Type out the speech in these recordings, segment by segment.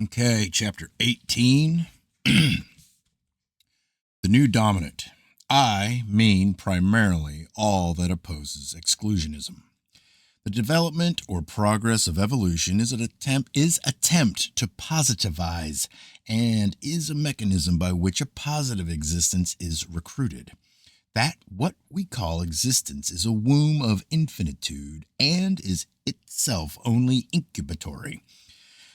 Okay, chapter 18. The new dominant. I mean primarily all that opposes exclusionism. The development or progress of evolution is attempt to positivize and is a mechanism by which a positive existence is recruited. That what we call existence is a womb of infinitude and is itself only incubatory.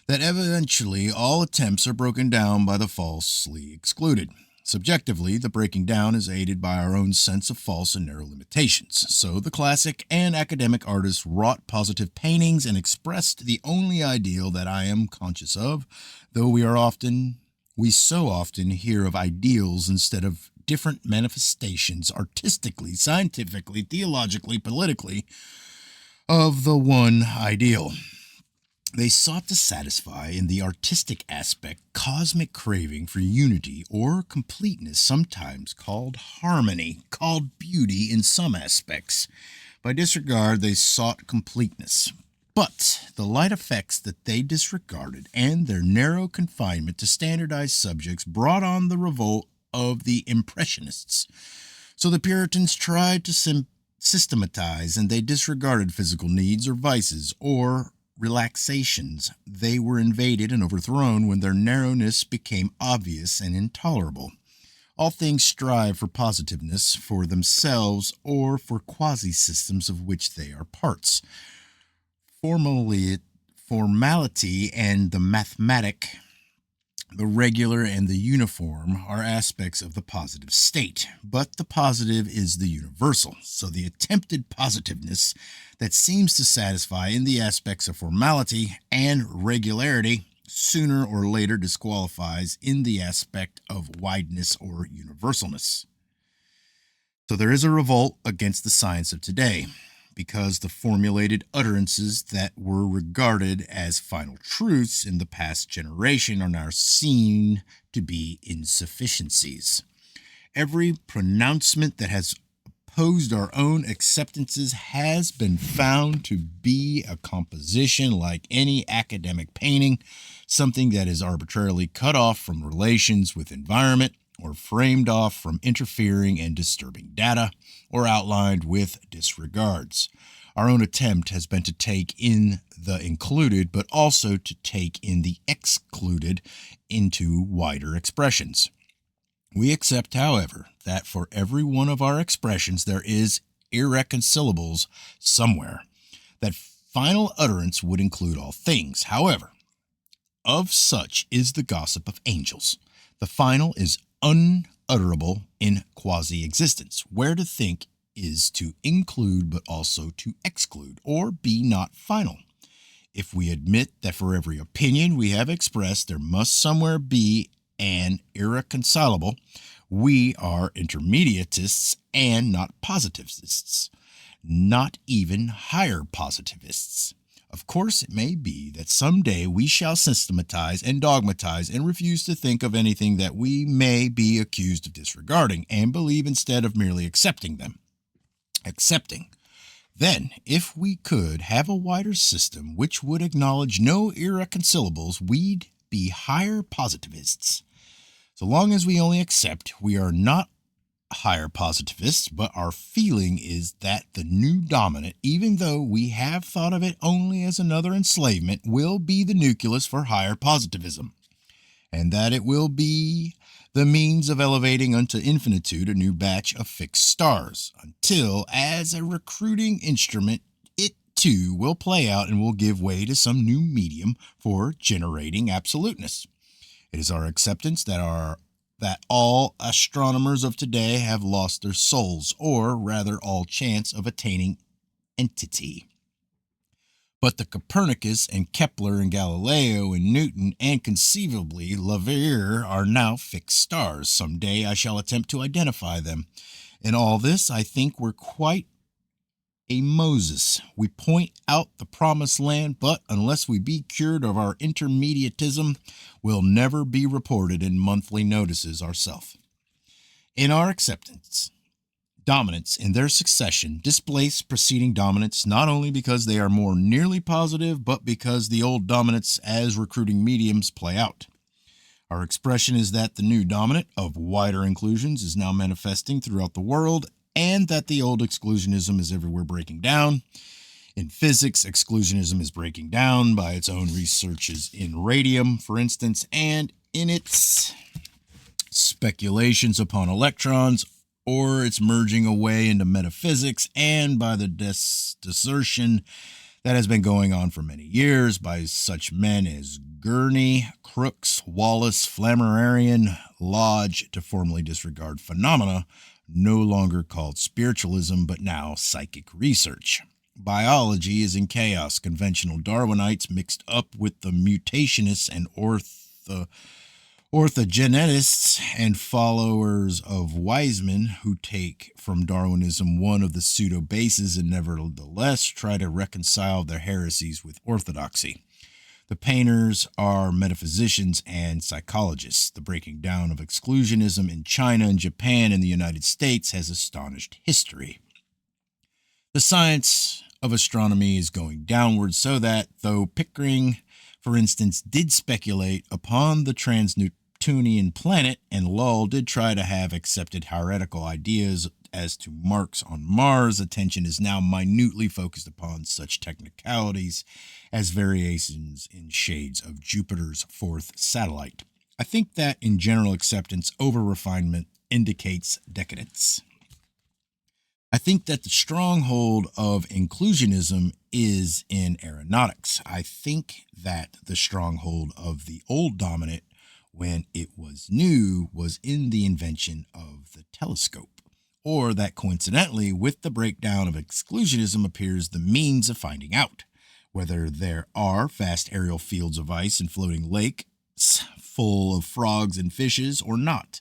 That eventually all attempts are broken down by the falsely excluded. Subjectively, the breaking down is aided by our own sense of false and narrow limitations. So the classic and academic artists wrought positive paintings and expressed the only ideal that I am conscious of, though we so often hear of ideals instead of different manifestations artistically, scientifically, theologically, politically of the one ideal. They sought to satisfy, in the artistic aspect, cosmic craving for unity or completeness, sometimes called harmony, called beauty in some aspects. By disregard, they sought completeness. But the light effects that they disregarded and their narrow confinement to standardized subjects brought on the revolt of the Impressionists. So the Puritans tried to systematize, and they disregarded physical needs or vices or relaxations. They were invaded and overthrown when their narrowness became obvious and intolerable. All things strive for positiveness for themselves or for quasi-systems of which they are parts. Formality and the mathematic, the regular and the uniform are aspects of the positive state, but the positive is the universal. So the attempted positiveness that seems to satisfy in the aspects of formality and regularity sooner or later disqualifies in the aspect of wideness or universalness. So there is a revolt against the science of today, because the formulated utterances that were regarded as final truths in the past generation are now seen to be insufficiencies. Every pronouncement that has opposed our own acceptances has been found to be a composition like any academic painting, something that is arbitrarily cut off from relations with environment, or framed off from interfering and disturbing data, or outlined with disregards. Our own attempt has been to take in the included, but also to take in the excluded into wider expressions. We accept, however, that for every one of our expressions there is irreconcilables somewhere. That final utterance would include all things. However, of such is the gossip of angels. The final is unutterable in quasi-existence, where to think is to include but also to exclude, or be not final. If we admit that for every opinion we have expressed there must somewhere be an irreconcilable, we are intermediatists and not positivists, not even higher positivists. Of course, it may be that some day we shall systematize and dogmatize and refuse to think of anything that we may be accused of disregarding and believe instead of merely accepting them. Then, if we could have a wider system which would acknowledge no irreconcilables, we'd be higher positivists. So long as we only accept, we are not higher positivists, but our feeling is that the new dominant, even though we have thought of it only as another enslavement, will be the nucleus for higher positivism, and that it will be the means of elevating unto infinitude a new batch of fixed stars, until, as a recruiting instrument, it too will play out and will give way to some new medium for generating absoluteness. It is our acceptance that all astronomers of today have lost their souls, or rather all chance of attaining entity. But the Copernicus and Kepler and Galileo and Newton and conceivably Leverrier are now fixed stars. Someday I shall attempt to identify them. In all this, I think we're quite a Moses. We point out the promised land, but unless we be cured of our intermediatism, we'll never be reported in monthly notices ourselves. In our acceptance, dominants in their succession displace preceding dominants not only because they are more nearly positive, but because the old dominants as recruiting mediums play out. Our expression is that the new dominant of wider inclusions is now manifesting throughout the world, and that the old exclusionism is everywhere breaking down. In physics, exclusionism is breaking down by its own researches in radium, for instance, and in its speculations upon electrons, or its merging away into metaphysics, and by the desertion that has been going on for many years by such men as Gurney, Crookes, Wallace, Flammarion, Lodge, to formally disregard phenomena no longer called spiritualism, but now psychic research. Biology is in chaos. Conventional Darwinites mixed up with the mutationists and orthogenetists and followers of Weismann, who take from Darwinism one of the pseudo bases and nevertheless try to reconcile their heresies with orthodoxy. The painters are metaphysicians and psychologists. The breaking down of exclusionism in China and Japan and the United States has astonished history. The science of astronomy is going downward, so that, though Pickering, for instance, did speculate upon the trans-Neptunian planet, and Lull did try to have accepted heretical ideas as to marks on Mars, attention is now minutely focused upon such technicalities as variations in shades of Jupiter's fourth satellite. I think that in general acceptance, over-refinement indicates decadence. I think that the stronghold of inclusionism is in aeronautics. I think that the stronghold of the old dominant, when it was new, was in the invention of the telescope, or that coincidentally, with the breakdown of exclusionism appears the means of finding out whether there are vast aerial fields of ice and floating lakes full of frogs and fishes or not,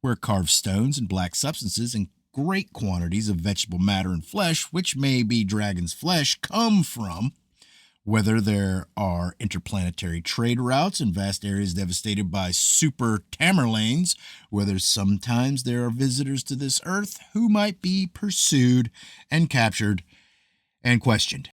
where carved stones and black substances and great quantities of vegetable matter and flesh, which may be dragon's flesh, come from, whether there are interplanetary trade routes in vast areas devastated by super Tamerlanes, whether sometimes there are visitors to this earth who might be pursued and captured and questioned.